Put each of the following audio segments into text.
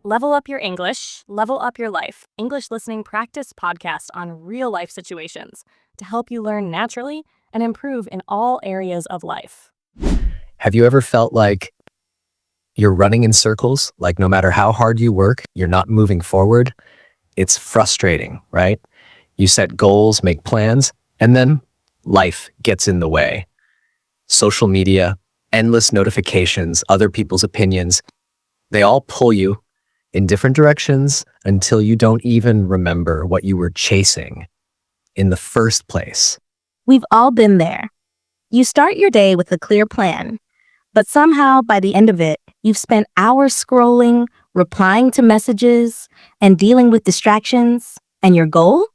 Level Up Your English, Level Up Your Life, English listening practice podcast on real life situations to help you learn naturally and improve in all areas of life. Have you ever felt like you're running in circles? Like no matter how hard you work, you're not moving forward? It's frustrating, right? You set goals, make plans, and then life gets in the way. Social media, endless notifications, other people's opinions, they all pull you in different directions until you don't even remember what you were chasing in the first place. We've all been there. You start your day with a clear plan, but somehow by the end of it, you've spent hours scrolling, replying to messages, and dealing with distractions, and your goal?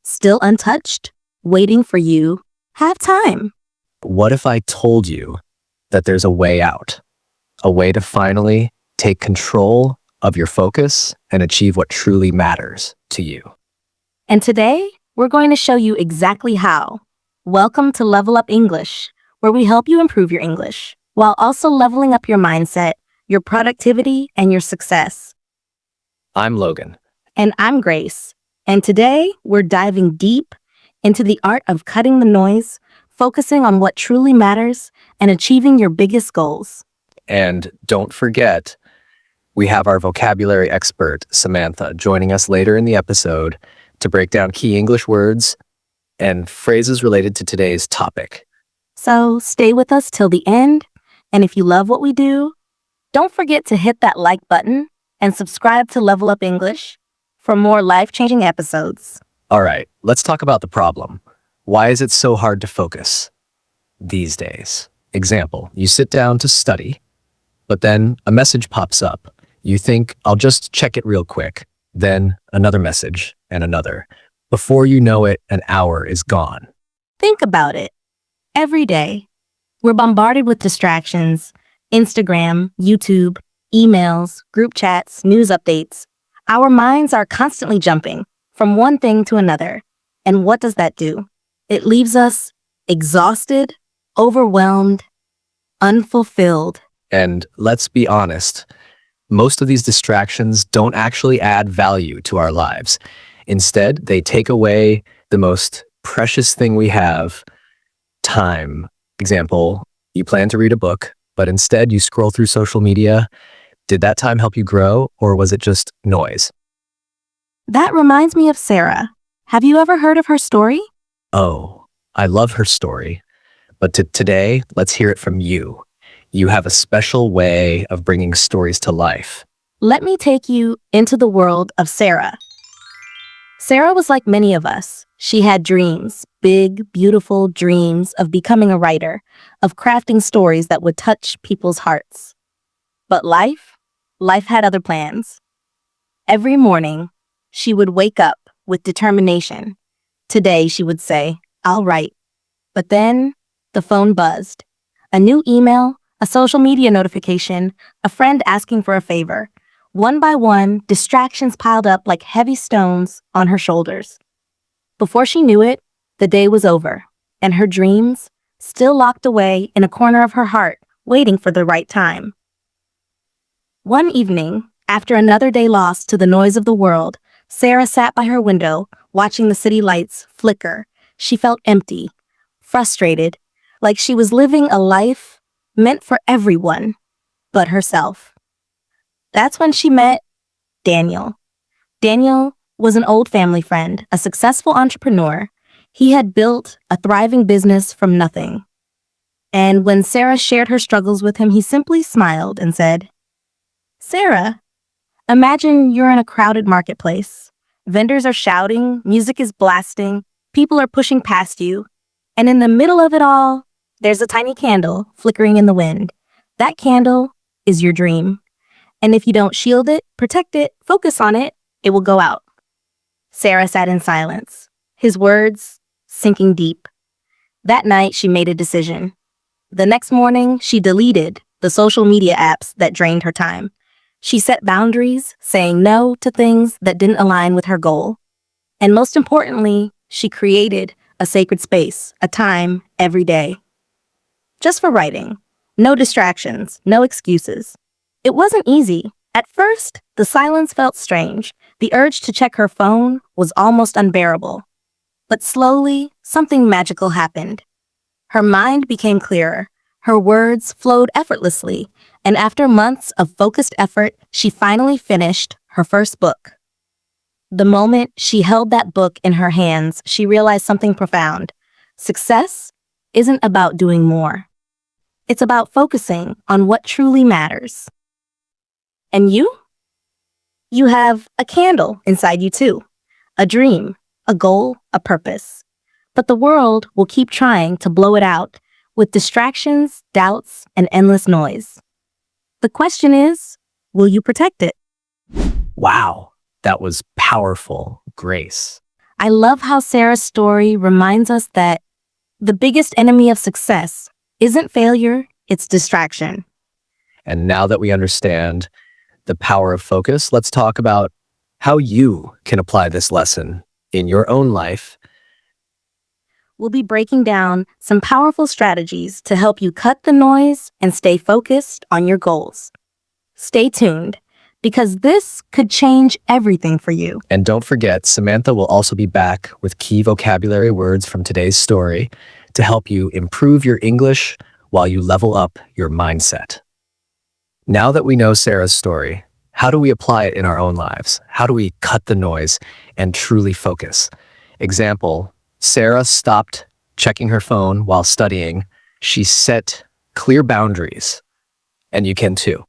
Still untouched, waiting for you. Have time. What if I told you that there's a way out, a way to finally take control of your focus and achieve what truly matters to you? And today, we're going to show you exactly how. Welcome to Level Up English, where we help you improve your English, while also leveling up your mindset, your productivity, and your success. I'm Logan. And I'm Grace. And today, we're diving deep into the art of cutting the noise, focusing on what truly matters, and achieving your biggest goals. And don't forget, we have our vocabulary expert, Samantha, joining us later in the episode to break down key English words and phrases related to today's topic. So stay with us till the end, and if you love what we do, don't forget to hit that like button and subscribe to Level Up English for more life-changing episodes. All right, let's talk about the problem. Why is it so hard to focus these days? Example, you sit down to study, but then a message pops up. You think, I'll just check it real quick. Then another message and another. Before you know it, an hour is gone. Think about it. Every day, we're bombarded with distractions, Instagram, YouTube, emails, group chats, news updates. Our minds are constantly jumping from one thing to another. And what does that do? It leaves us exhausted, overwhelmed, unfulfilled. And let's be honest, most of these distractions don't actually add value to our lives. Instead, they take away the most precious thing we have, time. Example, you plan to read a book, but instead you scroll through social media. Did that time help you grow, or was it just noise? That reminds me of Sarah. Have you ever heard of her story? Oh, I love her story. But today, let's hear it from you. You have a special way of bringing stories to life. Let me take you into the world of Sarah. Sarah was like many of us. She had dreams, big, beautiful dreams of becoming a writer, of crafting stories that would touch people's hearts. But life had other plans. Every morning, she would wake up with determination. Today, she would say, I'll write. But then the phone buzzed. A new email, a social media notification, a friend asking for a favor. One by one, distractions piled up like heavy stones on her shoulders. Before she knew it, the day was over, and her dreams, still locked away in a corner of her heart, waiting for the right time. One evening, after another day lost to the noise of the world, Sarah sat by her window, watching the city lights flicker. She felt empty, frustrated, like she was living a life meant for everyone but herself. That's when she met Daniel. Daniel was an old family friend, a successful entrepreneur. He had built a thriving business from nothing. And when Sarah shared her struggles with him, he simply smiled and said, Sarah, imagine you're in a crowded marketplace. Vendors are shouting, music is blasting, people are pushing past you, and in the middle of it all, there's a tiny candle flickering in the wind. That candle is your dream. And if you don't shield it, protect it, focus on it, it will go out. Sarah sat in silence, his words sinking deep. That night, she made a decision. The next morning, she deleted the social media apps that drained her time. She set boundaries, saying no to things that didn't align with her goal. And most importantly, she created a sacred space, a time every day. Just for writing. No distractions, no excuses. It wasn't easy. At first, the silence felt strange. The urge to check her phone was almost unbearable. But slowly, something magical happened. Her mind became clearer. Her words flowed effortlessly, and after months of focused effort, she finally finished her first book. The moment she held that book in her hands, she realized something profound. Success isn't about doing more. It's about focusing on what truly matters. And you? You have a candle inside you too. A dream, a goal, a purpose. But the world will keep trying to blow it out with distractions, doubts, and endless noise. The question is, will you protect it? Wow, that was powerful, Grace. I love how Sarah's story reminds us that the biggest enemy of success isn't failure, it's distraction. And now that we understand the power of focus, let's talk about how you can apply this lesson in your own life. We'll be breaking down some powerful strategies to help you cut the noise and stay focused on your goals. Stay tuned, because this could change everything for you. And don't forget, Samantha will also be back with key vocabulary words from today's story to help you improve your English while you level up your mindset. Now that we know Sarah's story, how do we apply it in our own lives? How do we cut the noise and truly focus? Example, Sarah stopped checking her phone while studying. She set clear boundaries, and you can too.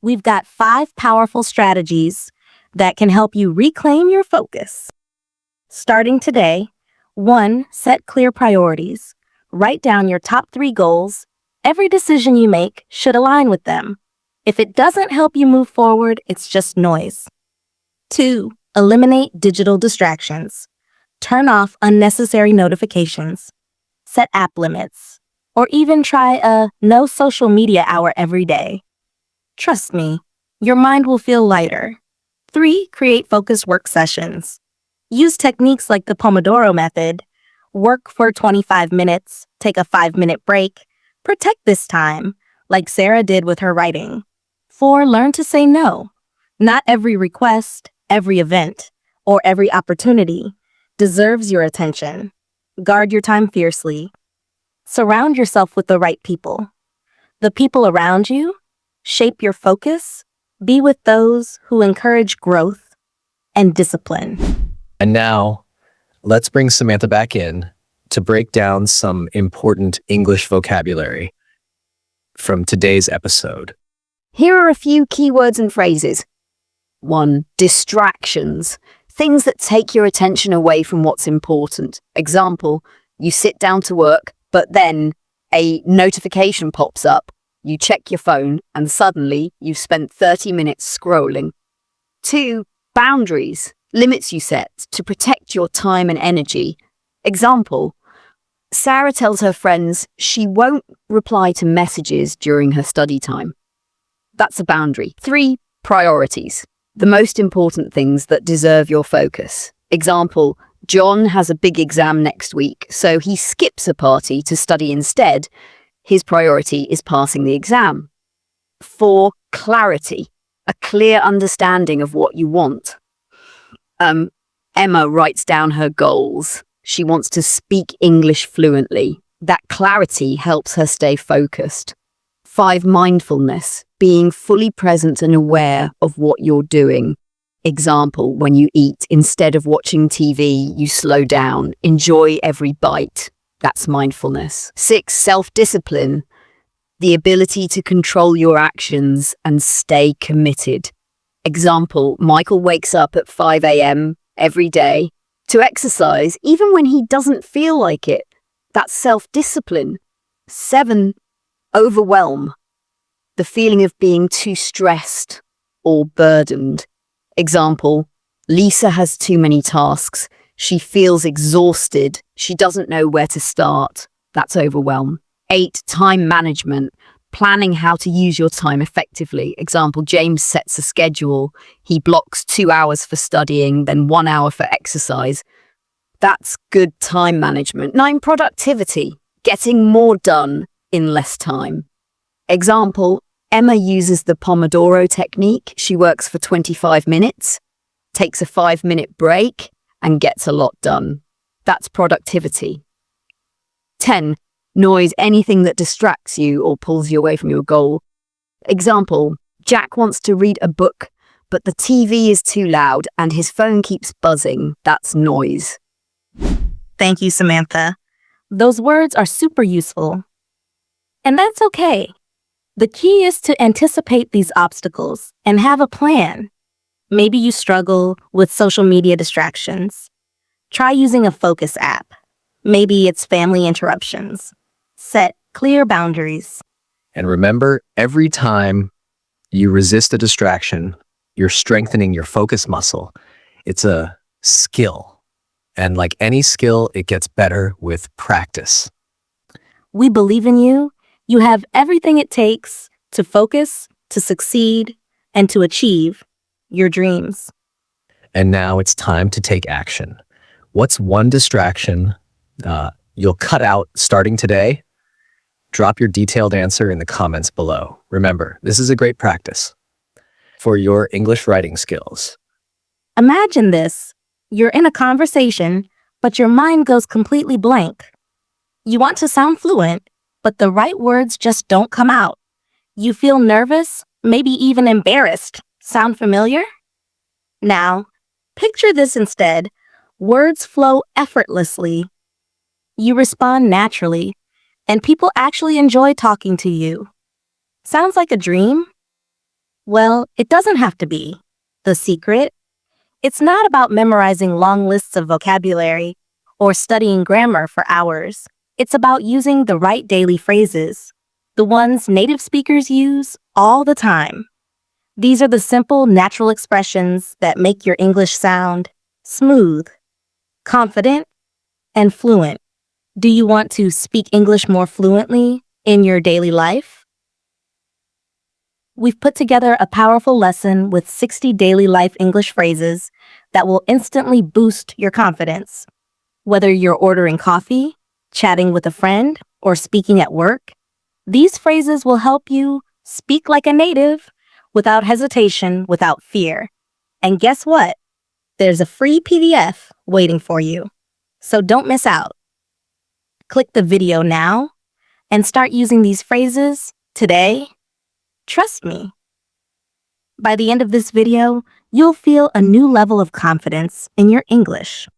We've got 5 powerful strategies that can help you reclaim your focus. Starting today, 1. Set clear priorities. Write down your top 3 goals. Every decision you make should align with them. If it doesn't help you move forward, it's just noise. 2. Eliminate digital distractions. Turn off unnecessary notifications. Set app limits. Or even try a no social media hour every day. Trust me, your mind will feel lighter. 3. Create focused work sessions. Use techniques like the Pomodoro method. Work for 25 minutes, take a 5-minute break. Protect this time, like Sarah did with her writing. 4. Learn to say no. Not every request, every event, or every opportunity deserves your attention. Guard your time fiercely. Surround yourself with the right people. The people around you shape your focus. Be with those who encourage growth and discipline. And now, let's bring Samantha back in to break down some important English vocabulary from today's episode. Here are a few keywords and phrases. 1. Distractions. Things that take your attention away from what's important. Example, you sit down to work, but then a notification pops up. You check your phone, and suddenly you've spent 30 minutes scrolling. 2. Boundaries. Limits you set to protect your time and energy. Example, Sarah tells her friends she won't reply to messages during her study time. That's a boundary. 3. Priorities. The most important things that deserve your focus. Example, John has a big exam next week, so he skips a party to study instead. His priority is passing the exam. 4. Clarity. A clear understanding of what you want. Emma writes down her goals. She wants to speak English fluently. That clarity helps her stay focused. 5. Mindfulness. Being fully present and aware of what you're doing. Example, when you eat, instead of watching TV, you slow down, enjoy every bite. That's mindfulness. 6. Self-discipline. The ability to control your actions and stay committed. Example, Michael wakes up at 5 a.m. every day to exercise, even when he doesn't feel like it. That's self-discipline. 7. Overwhelm. The feeling of being too stressed or burdened. Example, Lisa has too many tasks. She feels exhausted. She doesn't know where to start. That's overwhelm. 8. Time management. Planning how to use your time effectively. Example, James sets a schedule. He blocks 2 hours for studying, then 1 hour for exercise. That's good time management. 9. Productivity. Getting more done in less time. Example, Emma uses the Pomodoro technique. She works for 25 minutes, takes a 5-minute break, and gets a lot done. That's productivity. 10. Noise, anything that distracts you or pulls you away from your goal. Example, Jack wants to read a book, but the TV is too loud and his phone keeps buzzing. That's noise. Thank you, Samantha. Those words are super useful. And that's okay. The key is to anticipate these obstacles and have a plan. Maybe you struggle with social media distractions. Try using a focus app. Maybe it's family interruptions. Set clear boundaries. And remember, every time you resist a distraction, you're strengthening your focus muscle. It's a skill. And like any skill, it gets better with practice. We believe in you. You have everything it takes to focus, to succeed, and to achieve your dreams. And now it's time to take action. What's one distraction you'll cut out starting today? Drop your detailed answer in the comments below. Remember, this is a great practice for your English writing skills. Imagine this. You're in a conversation, but your mind goes completely blank. You want to sound fluent, but the right words just don't come out. You feel nervous, maybe even embarrassed. Sound familiar? Now, picture this instead. Words flow effortlessly. You respond naturally, and people actually enjoy talking to you. Sounds like a dream? Well, it doesn't have to be. The secret? It's not about memorizing long lists of vocabulary or studying grammar for hours. It's about using the right daily phrases, the ones native speakers use all the time. These are the simple, natural expressions that make your English sound smooth, confident, and fluent. Do you want to speak English more fluently in your daily life? We've put together a powerful lesson with 60 daily life English phrases that will instantly boost your confidence. Whether you're ordering coffee, chatting with a friend, or speaking at work, these phrases will help you speak like a native without hesitation, without fear. And guess what? There's a free PDF waiting for you. So don't miss out. Click the video now and start using these phrases today. Trust me. By the end of this video, you'll feel a new level of confidence in your English.